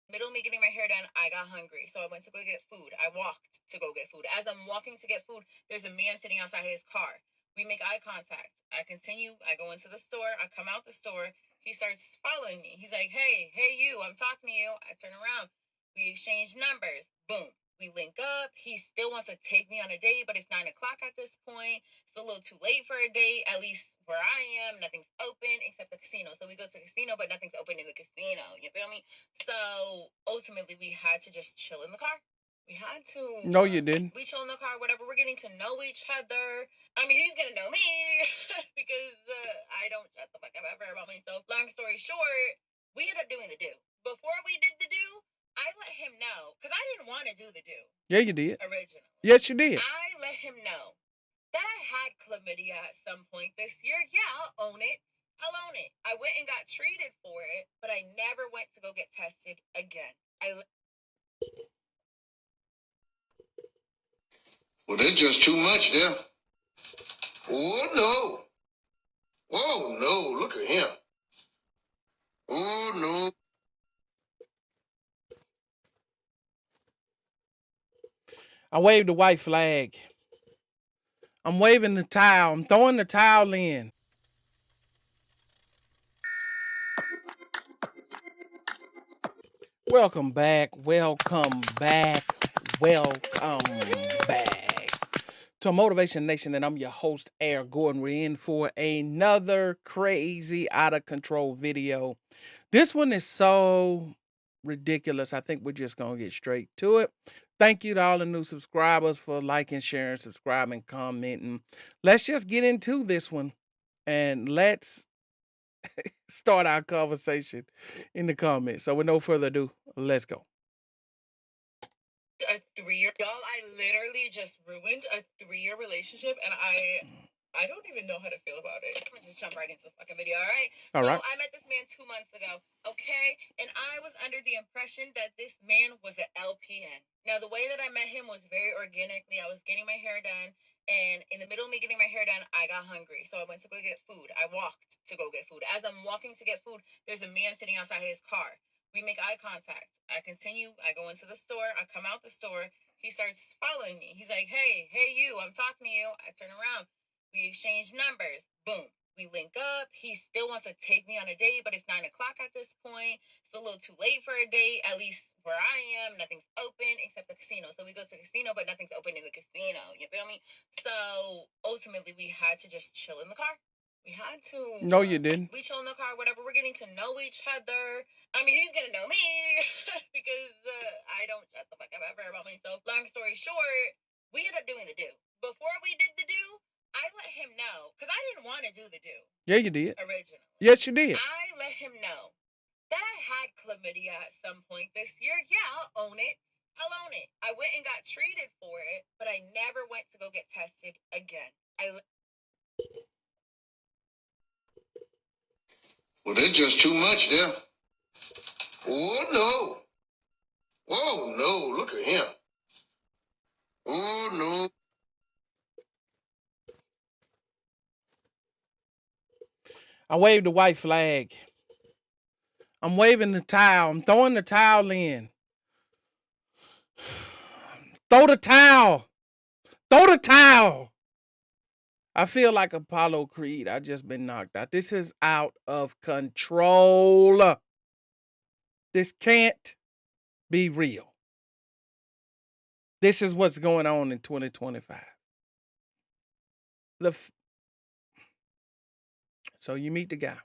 Middle of me getting my hair done, I got hungry. So I went to go get food. I walked to go get food. As I'm walking to get food, there's a man sitting outside his car. We make eye contact. I continue. I go into the store. I come out the store. He starts following me. He's like, hey, you, I'm talking to you. I turn around. We exchange numbers. Boom. We link up. He still wants to take me on a date, but it's 9 o'clock at this point. It's a little too late for a date, at least where I am. Nothing's open except the casino. So we go to the casino, but nothing's open in the casino. You feel me? So ultimately, we had to just chill in the car. We had to. No, you didn't. We chill in the car, whatever. We're getting to know each other. I mean, he's gonna know me because I don't shut the fuck up ever about myself. Long story short, we ended up doing the do. Before we did the do, I let him know because I didn't want to do the do. Yeah, you did. Originally. Yes, you did. I let him know that I had chlamydia at some point this year. Yeah, I'll own it. I'll own it. I went and got treated for it, but I never went to go get tested again. Well, they're just too much there. Oh, no. Oh, no. Look at him. Oh, no. I waved the white flag. I'm waving the towel. I'm throwing the towel in. Welcome back. Welcome back. Welcome back to Motivation Nation, and I'm your host, Air Gordon. We're in for another crazy, out of control video. This one is so ridiculous. I think we're just gonna get straight to it. Thank you to all the new subscribers for liking, sharing, subscribing, commenting. Let's just get into this one, and let's start our conversation in the comments. So with no further ado, let's go. A 3-year, y'all, I literally just ruined a 3-year relationship, and I don't even know how to feel about it. I'm gonna just jump right into the fucking video, all right? All right. I met this man 2 months ago, okay? And I was under the impression that this man was an LPN. Now, the way that I met him was very organically. I was getting my hair done, and in the middle of me getting my hair done, I got hungry. So I went to go get food. I walked to go get food. As I'm walking to get food, there's a man sitting outside his car. We make eye contact. I continue. I go into the store. I come out the store. He starts following me. He's like, hey, you, I'm talking to you. I turn around. We exchange numbers. Boom. We link up. He still wants to take me on a date, but it's 9 o'clock at this point. It's a little too late for a date, at least where I am. Nothing's open except the casino. So we go to the casino, but nothing's open in the casino. You feel me? So ultimately, we had to just chill in the car. We had to. No, you didn't. We chill in the car, whatever. We're getting to know each other. I mean, he's gonna know me because I don't shut the fuck up ever about myself. Long story short, we ended up doing the do. Before we did the do, I let him know because I didn't want to do the do. Yeah, you did. Originally. Yes, you did. I let him know that I had chlamydia at some point this year. Yeah, I'll own it. I'll own it. I went and got treated for it, but I never went to go get tested again. Well, they're just too much there. Oh, no. Oh, no. Look at him. Oh, no. I waved the white flag. I'm waving the towel. I'm throwing the towel in. Throw the towel. Throw the towel. I feel like Apollo Creed. I just been knocked out. This is out of control. This can't be real. This is what's going on in 2025. So you meet the guy.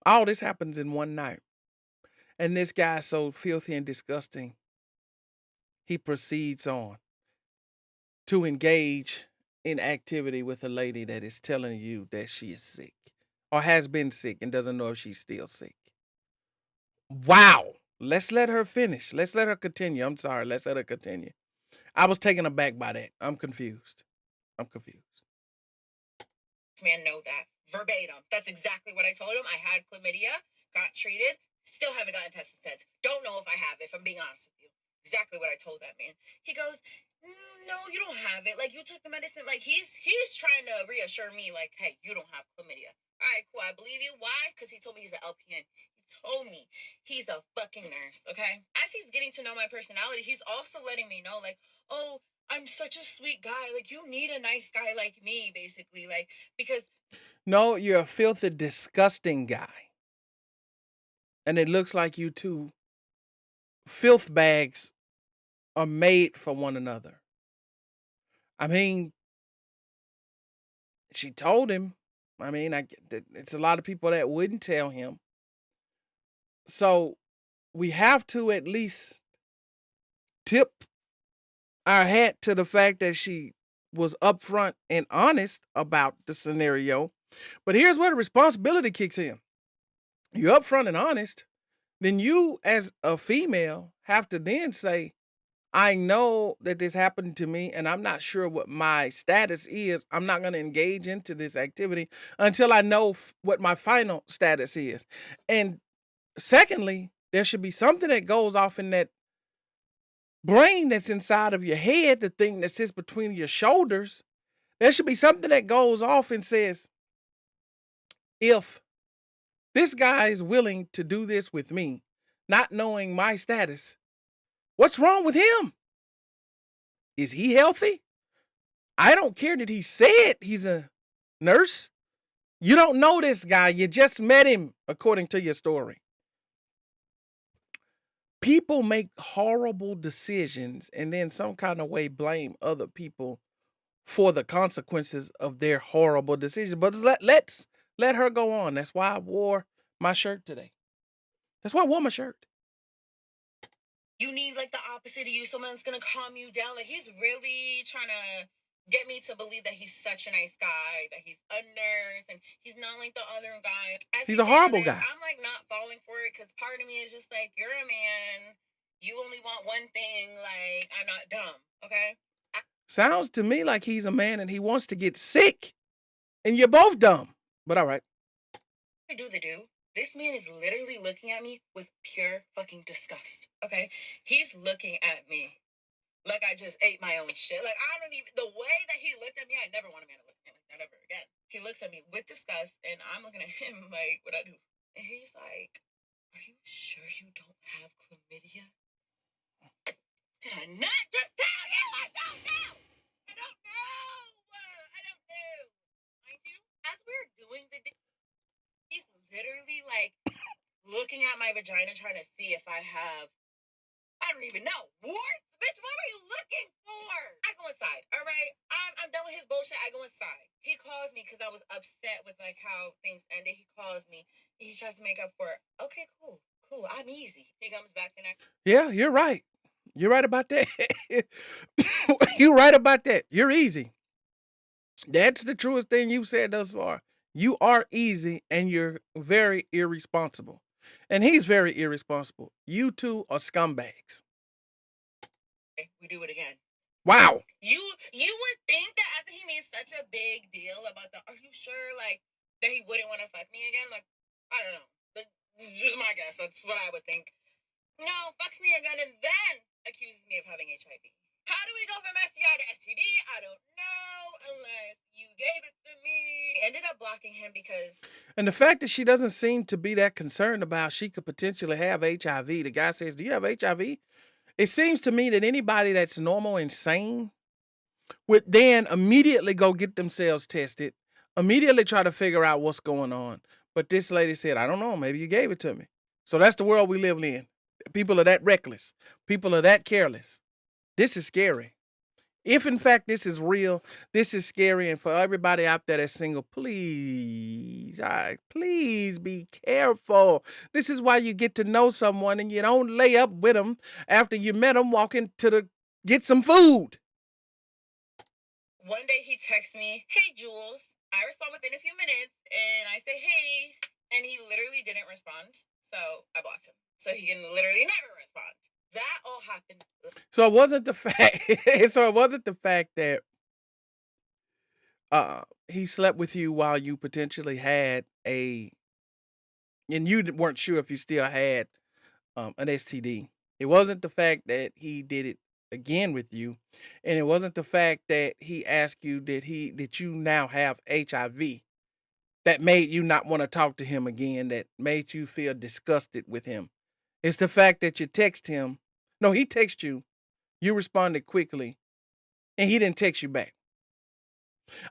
All this happens in one night. And this guy's so filthy and disgusting, he proceeds on to engage in activity with a lady that is telling you that she is sick or has been sick and doesn't know if she's still sick. Wow. Let's let her finish. Let's let her continue. I'm sorry. Let's let her continue. I was taken aback by that. I'm confused. Man, know that verbatim. That's exactly what I told him. I had chlamydia, got treated, still haven't gotten tested since. Don't know if I have it, if I'm being honest with you. Exactly what I told that man. He goes, no, you don't have it. Like, you took the medicine. Like, he's trying to reassure me, like, hey, you don't have chlamydia. All right, cool. I believe you. Why? Because he told me he's an LPN. He told me. He's a fucking nurse, okay? As he's getting to know my personality, he's also letting me know, like, oh, I'm such a sweet guy. Like, you need a nice guy like me, basically. Like, because. No, you're a filthy, disgusting guy. And it looks like you two filth bags are made for one another. I mean, she told him. I mean, it's a lot of people that wouldn't tell him. So we have to at least tip our hat to the fact that she was upfront and honest about the scenario. But here's where the responsibility kicks in. You're upfront and honest, then you as a female have to then say, I know that this happened to me and I'm not sure what my status is. I'm not going to engage into this activity until I know what my final status is. And secondly, there should be something that goes off in that brain that's inside of your head, the thing that sits between your shoulders. There should be something that goes off and says, if this guy is willing to do this with me, not knowing my status, what's wrong with him? Is he healthy? I don't care that he said he's a nurse. You don't know this guy. You just met him, according to your story. People make horrible decisions and then some kind of way blame other people for the consequences of their horrible decisions. But let's let her go on. That's why I wore my shirt today. That's why I wore my shirt. You need like the opposite of you, someone that's gonna calm you down. Like, he's really trying to get me to believe that he's such a nice guy, that he's a nurse, and he's not like the other guy. He's a horrible guy. I'm like not falling for it because part of me is just like, you're a man. You only want one thing. Like, I'm not dumb, okay? Sounds to me like he's a man and he wants to get sick. And you're both dumb. But all right. I do the do. This man is literally looking at me with pure fucking disgust, okay? He's looking at me like I just ate my own shit. Like, I don't even, the way that he looked at me, I never want a man to look at me like that ever again. He looks at me with disgust, and I'm looking at him like, what I do? And he's like, are you sure you don't have chlamydia? Did I not just tell you? I don't know. I don't know. I don't know. Mind you, as we're doing the he's literally like looking at my vagina trying to see if I have, I don't even know, warts? Bitch, what are you looking for? I go inside, all right? I'm done with his bullshit. I go inside. He calls me because I was upset with like how things ended. He calls me. He tries to make up for it. Okay, cool. I'm easy. He comes back the next. Yeah, you're right. You're right about that. You're right about that. You're easy. That's the truest thing you've said thus far. You are easy and you're very irresponsible. And he's very irresponsible. You two are scumbags. We do it again. Wow. You would think that after he made such a big deal about the, are you sure, like, that he wouldn't want to fuck me again? Like, I don't know. Just my guess. That's what I would think. No, fucks me again and then accuses me of having HIV. How do we go from STI to STD? I don't know unless you gave it to me. I ended up blocking him because. And the fact that she doesn't seem to be that concerned about she could potentially have HIV. The guy says, do you have HIV? It seems to me that anybody that's normal and sane would then immediately go get themselves tested, immediately try to figure out what's going on. But this lady said, I don't know, maybe you gave it to me. So that's the world we live in. People are that reckless. People are that careless. This is scary. If in fact this is real, this is scary. And for everybody out there that's single, please be careful. This is why you get to know someone and you don't lay up with them after you met them walking to get some food. One day he texts me, hey, Jules. I respond within a few minutes and I say, hey. And he literally didn't respond. So I blocked him. So he can literally never respond. That all happened. So it wasn't the fact that he slept with you while you potentially had and you weren't sure if you still had an STD. It wasn't the fact that he did it again with you, and it wasn't the fact that he asked you that you now have HIV that made you not want to talk to him again, that made you feel disgusted with him. It's the fact that you text him. No, he texted you. You responded quickly, and he didn't text you back.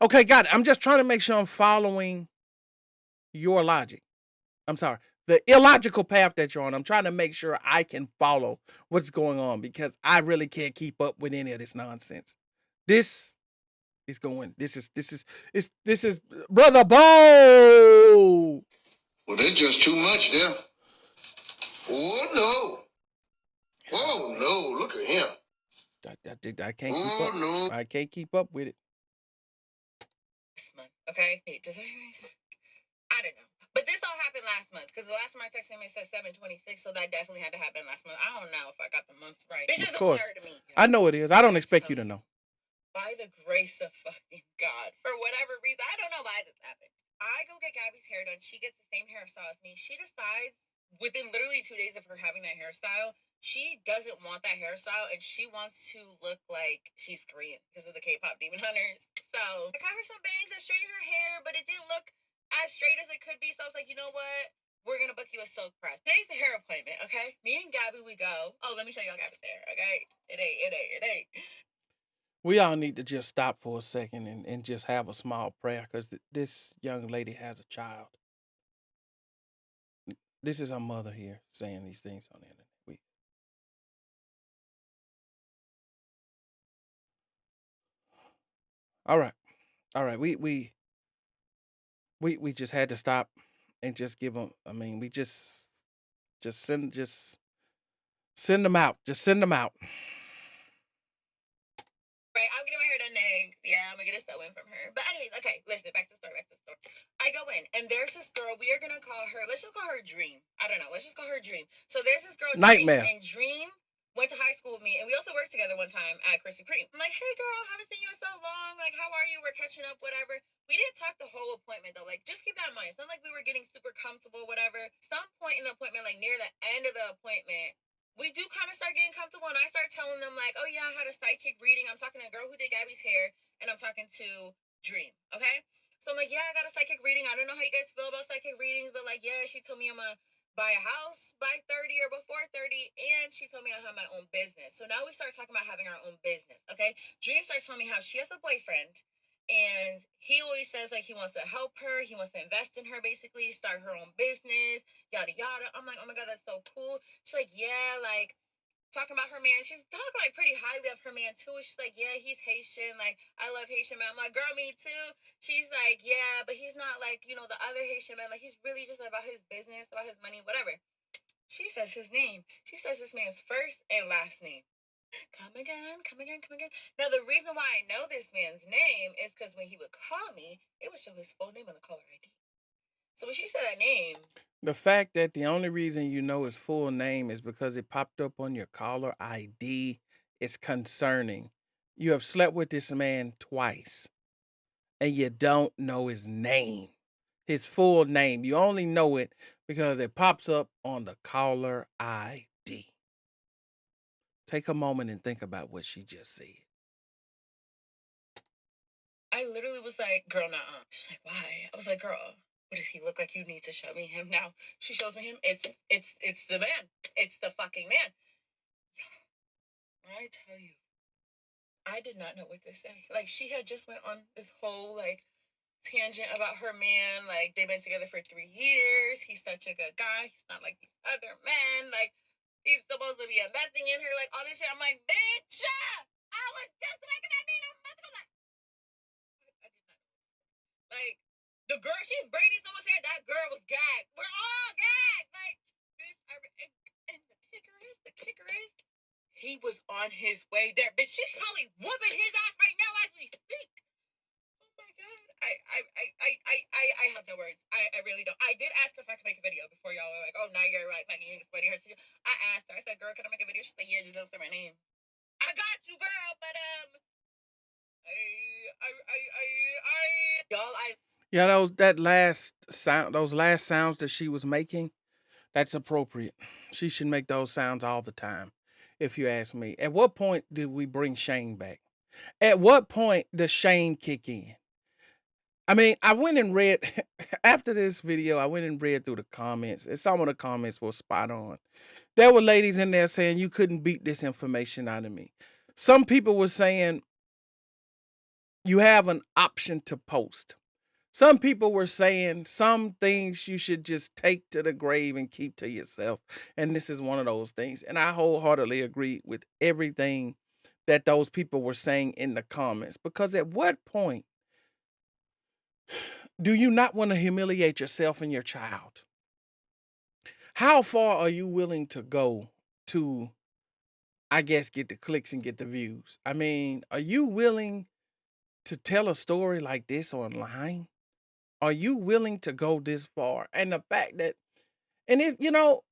Okay, got it. I'm just trying to make sure I'm following your logic. I'm sorry. The illogical path that you're on. I'm trying to make sure I can follow what's going on because I really can't keep up with any of this nonsense. This is going. This is Brother Bo. Well, that's just too much there. Oh, no. Oh, no. Look at him. I can't keep up. No. I can't keep up with it. This month, okay? Hey, does that make sense? I don't know. But this all happened last month because the last time I texted him, it said 7/26, so that definitely had to happen last month. I don't know if I got the months right. This is a blur to me. I know it is. I don't expect you to know. By the grace of fucking God, for whatever reason, I don't know why this happened. I go get Gabby's hair done. She gets the same hairstyle as me. She decides within literally 2 days of her having that hairstyle, she doesn't want that hairstyle and she wants to look like she's Korean because of the K-pop Demon Hunters. So I got her some bangs and straightened her hair, but it didn't look as straight as it could be. So I was like, you know what? We're gonna book you a silk press. Today's the hair appointment, okay? Me and Gabby, we go. Oh, let me show y'all Gabby's hair, okay? It ain't. We all need to just stop for a second and just have a small prayer because this young lady has a child. This is her mother here saying these things on the internet. All right. We just had to stop and just give them. I mean, we just send them out. Just send them out. Right, I'm getting my hair done next. Yeah, I'm gonna get a sew in from her. But anyways, okay, listen, back to the story. I go in, and there's this girl. We are gonna call her. Let's just call her Dream. I don't know. Let's just call her Dream. So there's this girl, Nightmare. Dream, and Dream went to high school with me, and we also worked together one time at Krispy Kreme. I'm like, hey girl, haven't seen you in so long. Like, how are you? We're catching up, whatever. We didn't talk the whole appointment though. Like, just keep that in mind. It's not like we were getting super comfortable, whatever. Some point in the appointment, like near the end of the appointment, we do kind of start getting comfortable, and I start telling them like, oh yeah, I had a psychic reading. I'm talking to a girl who did Gabby's hair, and I'm talking to Dream. Okay, so I'm like, yeah, I got a psychic reading. I don't know how you guys feel about psychic readings, but like, yeah, she told me I'm gonna buy a house by 30 or before 30, and she told me I have my own business. So now we start talking about having our own business. Okay, Dream starts telling me how she has a boyfriend. And he always says like he wants to help her, he wants to invest in her, basically start her own business, yada yada. I'm like, oh my god, that's so cool. She's like, yeah, like talking about her man. She's talking like pretty highly of her man too. She's like, yeah, he's Haitian. Like, I love Haitian man. I'm like, girl, me too. She's like, yeah, but he's not like, you know, the other Haitian man. Like, he's really just about his business, about his money, whatever. She says his name. She says this man's first and last name. Come again. Now, the reason why I know this man's name is because when he would call me, it would show his full name on the caller ID. So when she said that name, the fact that the only reason you know his full name is because it popped up on your caller ID is concerning. You have slept with this man twice and you don't know his name, his full name. You only know it because it pops up on the caller ID. Take a moment and think about what she just said. I literally was like, girl, nah. She's like, why? I was like, girl, what does he look like? You need to show me him now. She shows me him. It's the man. It's the fucking man. I tell you, I did not know what to say. Like, she had just went on this whole like tangent about her man. Like, they've been together for 3 years. He's such a good guy. He's not like these other men. Like, he's supposed to be investing in her. Like, all this shit. I'm like, bitch, I was just making that man a month ago. Like, I did not know. Like, the girl, she's braiding so much hair. That girl was gagged. We're all gagged. Like, bitch, and the kicker is, he was on his way there. Bitch, she's probably whooping his ass right now as we speak. Oh my god. I have no words. I really don't. I did ask her if I could make a video before y'all were like, oh, now you're like making explaining her. I asked her. I said, girl, can I make a video? She's like, yeah, just don't say my name. I got you, girl, but Yeah, those last sounds that she was making, that's appropriate. She should make those sounds all the time, if you ask me. At what point did we bring Shane back? At what point does Shane kick in? I mean, I went and read after this video, I went and read through the comments, and some of the comments were spot on. There were ladies in there saying you couldn't beat this information out of me. Some people were saying you have an option to post. Some people were saying some things you should just take to the grave and keep to yourself. And this is one of those things. And I wholeheartedly agree with everything that those people were saying in the comments. Because at what point do you not want to humiliate yourself and your child? How far are you willing to go to, I guess, get the clicks and get the views? I mean, are you willing to tell a story like this online? Are you willing to go this far? And the fact that, and it's,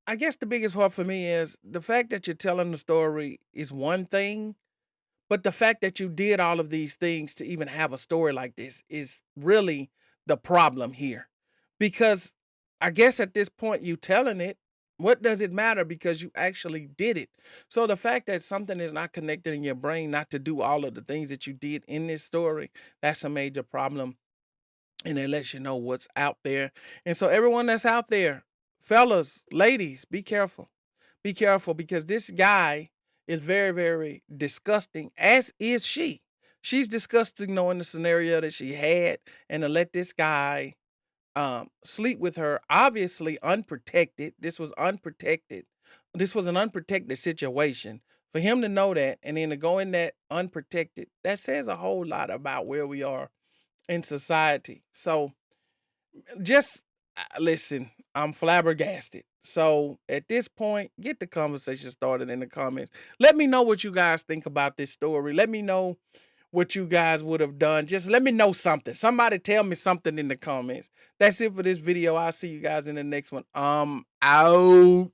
I guess the biggest part for me is the fact that you're telling the story is one thing, but the fact that you did all of these things to even have a story like this is really the problem here. Because I guess at this point you telling it, what does it matter because you actually did it? So the fact that something is not connected in your brain not to do all of the things that you did in this story, that's a major problem. And it lets you know what's out there. And so everyone that's out there, fellas, ladies, be careful. Be careful because this guy is very, very disgusting, as is she. She's disgusting knowing the scenario that she had and to let this guy sleep with her, obviously unprotected. This was unprotected. This was an unprotected situation. For him to know that and then to go in that unprotected, that says a whole lot about where we are in society. So just listen, I'm flabbergasted. So at this point, get the conversation started in the comments. Let me know what you guys think about this story. Let me know what you guys would have done. Just let me know something. Somebody tell me something in the comments. That's it for this video. I'll see you guys in the next one. Out.